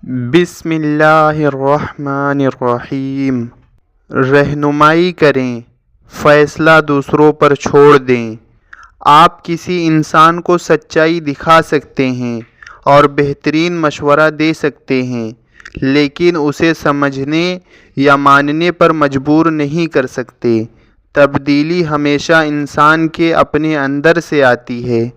بسم اللہ الرحمن الرحیم۔ رہنمائی کریں، فیصلہ دوسروں پر چھوڑ دیں۔ آپ کسی انسان کو سچائی دکھا سکتے ہیں اور بہترین مشورہ دے سکتے ہیں، لیکن اسے سمجھنے یا ماننے پر مجبور نہیں کر سکتے۔ تبدیلی ہمیشہ انسان کے اپنے اندر سے آتی ہے۔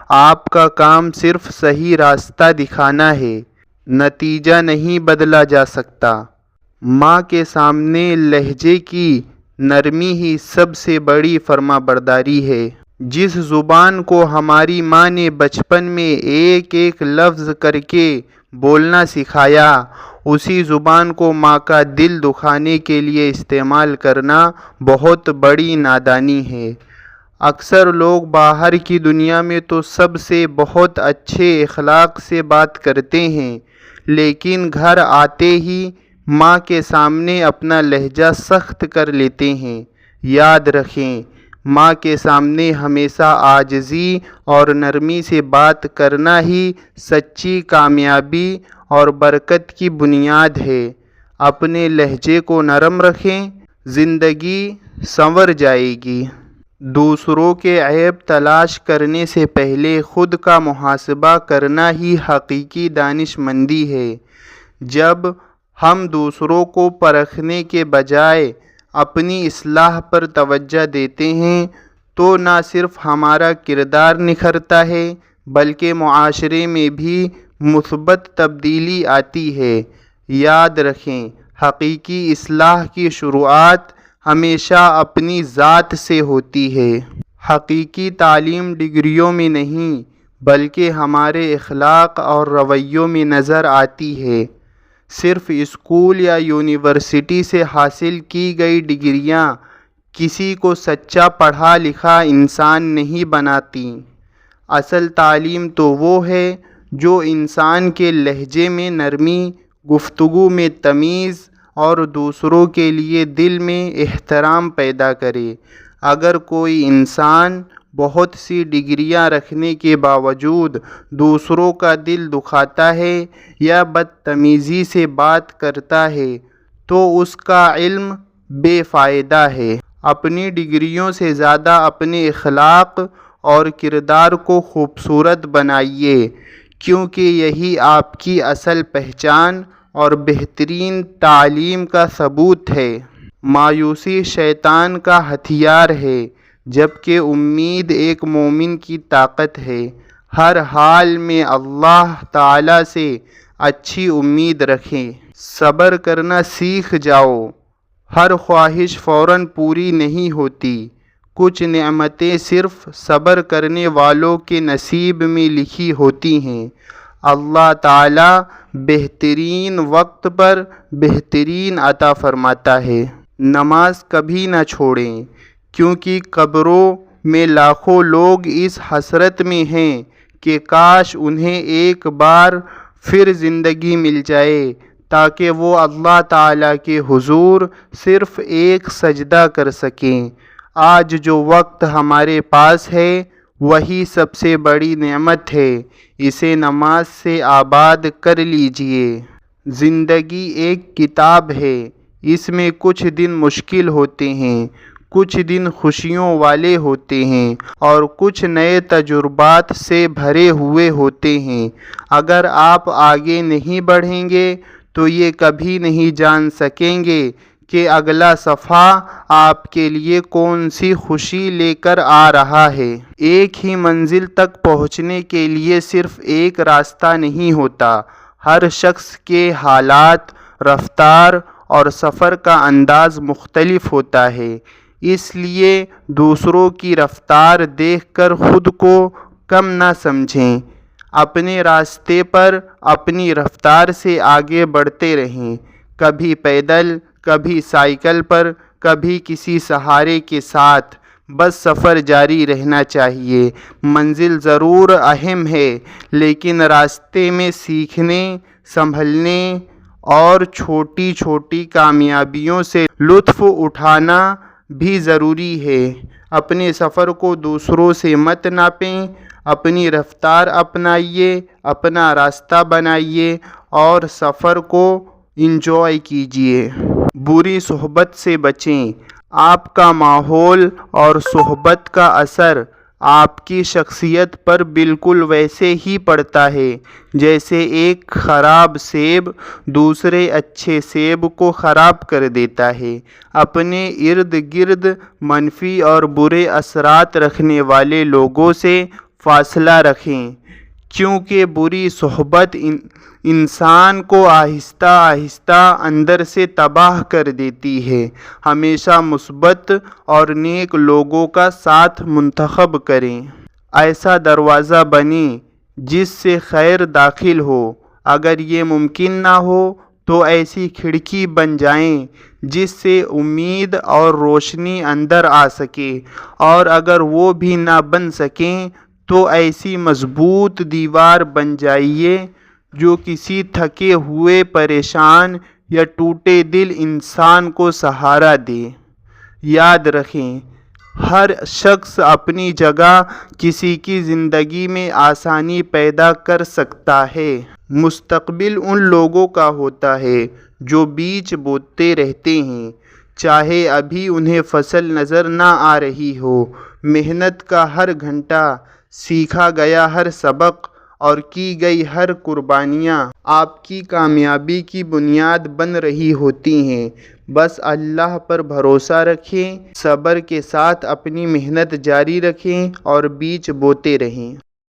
آپ کا کام صرف صحیح راستہ دکھانا ہے، نتیجہ نہیں بدلا جا سکتا۔ ماں کے سامنے لہجے کی نرمی ہی سب سے بڑی فرمانبرداری ہے۔ جس زبان کو ہماری ماں نے بچپن میں ایک ایک لفظ کر کے بولنا سکھایا، اسی زبان کو ماں کا دل دکھانے کے لیے استعمال کرنا بہت بڑی نادانی ہے۔ اکثر لوگ باہر کی دنیا میں تو سب سے بہت اچھے اخلاق سے بات کرتے ہیں، لیکن گھر آتے ہی ماں کے سامنے اپنا لہجہ سخت کر لیتے ہیں۔ یاد رکھیں، ماں کے سامنے ہمیشہ عاجزی اور نرمی سے بات کرنا ہی سچی کامیابی اور برکت کی بنیاد ہے۔ اپنے لہجے کو نرم رکھیں، زندگی سنور جائے گی۔ دوسروں کے عیب تلاش کرنے سے پہلے خود کا محاسبہ کرنا ہی حقیقی دانش مندی ہے۔ جب ہم دوسروں کو پرکھنے کے بجائے اپنی اصلاح پر توجہ دیتے ہیں تو نہ صرف ہمارا کردار نکھرتا ہے بلکہ معاشرے میں بھی مثبت تبدیلی آتی ہے۔ یاد رکھیں، حقیقی اصلاح کی شروعات ہمیشہ اپنی ذات سے ہوتی ہے۔ حقیقی تعلیم ڈگریوں میں نہیں بلکہ ہمارے اخلاق اور رویوں میں نظر آتی ہے۔ صرف اسکول یا یونیورسٹی سے حاصل کی گئی ڈگریاں کسی کو سچا پڑھا لکھا انسان نہیں بناتیں۔ اصل تعلیم تو وہ ہے جو انسان کے لہجے میں نرمی، گفتگو میں تمیز اور دوسروں کے لیے دل میں احترام پیدا کرے۔ اگر کوئی انسان بہت سی ڈگریاں رکھنے کے باوجود دوسروں کا دل دکھاتا ہے یا بدتمیزی سے بات کرتا ہے تو اس کا علم بے فائدہ ہے۔ اپنی ڈگریوں سے زیادہ اپنے اخلاق اور کردار کو خوبصورت بنائیے، کیونکہ یہی آپ کی اصل پہچان اور بہترین تعلیم کا ثبوت ہے۔ مایوسی شیطان کا ہتھیار ہے، جبکہ امید ایک مومن کی طاقت ہے۔ ہر حال میں اللہ تعالی سے اچھی امید رکھیں۔ صبر کرنا سیکھ جاؤ۔ ہر خواہش فوراً پوری نہیں ہوتی۔ کچھ نعمتیں صرف صبر کرنے والوں کے نصیب میں لکھی ہوتی ہیں۔ اللہ تعالی بہترین وقت پر بہترین عطا فرماتا ہے۔ نماز کبھی نہ چھوڑیں، کیونکہ قبروں میں لاکھوں لوگ اس حسرت میں ہیں کہ کاش انہیں ایک بار پھر زندگی مل جائے تاکہ وہ اللہ تعالیٰ کے حضور صرف ایک سجدہ کر سکیں۔ آج جو وقت ہمارے پاس ہے وہی سب سے بڑی نعمت ہے، اسے نماز سے آباد کر لیجئے۔ زندگی ایک کتاب ہے، اس میں کچھ دن مشکل ہوتے ہیں، کچھ دن خوشیوں والے ہوتے ہیں اور کچھ نئے تجربات سے بھرے ہوئے ہوتے ہیں۔ اگر آپ آگے نہیں بڑھیں گے تو یہ کبھی نہیں جان سکیں گے کہ اگلا صفحہ آپ کے لیے کون سی خوشی لے کر آ رہا ہے۔ ایک ہی منزل تک پہنچنے کے لیے صرف ایک راستہ نہیں ہوتا۔ ہر شخص کے حالات، رفتار اور سفر کا انداز مختلف ہوتا ہے، اس لیے دوسروں کی رفتار دیکھ کر خود کو کم نہ سمجھیں۔ اپنے راستے پر اپنی رفتار سے آگے بڑھتے رہیں، کبھی پیدل، کبھی سائیکل پر، کبھی کسی سہارے کے ساتھ۔ بس سفر جاری رہنا چاہیے۔ منزل ضرور اہم ہے، لیکن راستے میں سیکھنے، سنبھلنے اور چھوٹی چھوٹی کامیابیوں سے لطف اٹھانا بھی ضروری ہے۔ اپنے سفر کو دوسروں سے مت ناپیں، اپنی رفتار اپنائیے، اپنا راستہ بنائیے اور سفر کو انجوائے کیجیے۔ بری صحبت سے بچیں۔ آپ کا ماحول اور صحبت کا اثر آپ کی شخصیت پر بالکل ویسے ہی پڑتا ہے جیسے ایک خراب سیب دوسرے اچھے سیب کو خراب کر دیتا ہے۔ اپنے ارد گرد منفی اور برے اثرات رکھنے والے لوگوں سے فاصلہ رکھیں، کیونکہ بری صحبت انسان کو آہستہ آہستہ اندر سے تباہ کر دیتی ہے۔ ہمیشہ مثبت اور نیک لوگوں کا ساتھ منتخب کریں۔ ایسا دروازہ بنیں جس سے خیر داخل ہو۔ اگر یہ ممکن نہ ہو تو ایسی کھڑکی بن جائیں جس سے امید اور روشنی اندر آ سکے، اور اگر وہ بھی نہ بن سکیں تو ایسی مضبوط دیوار بن جائیے جو کسی تھکے ہوئے، پریشان یا ٹوٹے دل انسان کو سہارا دے۔ یاد رکھیں، ہر شخص اپنی جگہ کسی کی زندگی میں آسانی پیدا کر سکتا ہے۔ مستقبل ان لوگوں کا ہوتا ہے جو بیج بوتے رہتے ہیں، چاہے ابھی انہیں فصل نظر نہ آ رہی ہو۔ محنت کا ہر گھنٹہ، سیکھا گیا ہر سبق اور کی گئی ہر قربانیاں آپ کی کامیابی کی بنیاد بن رہی ہوتی ہیں۔ بس اللہ پر بھروسہ رکھیں، صبر کے ساتھ اپنی محنت جاری رکھیں اور بیج بوتے رہیں۔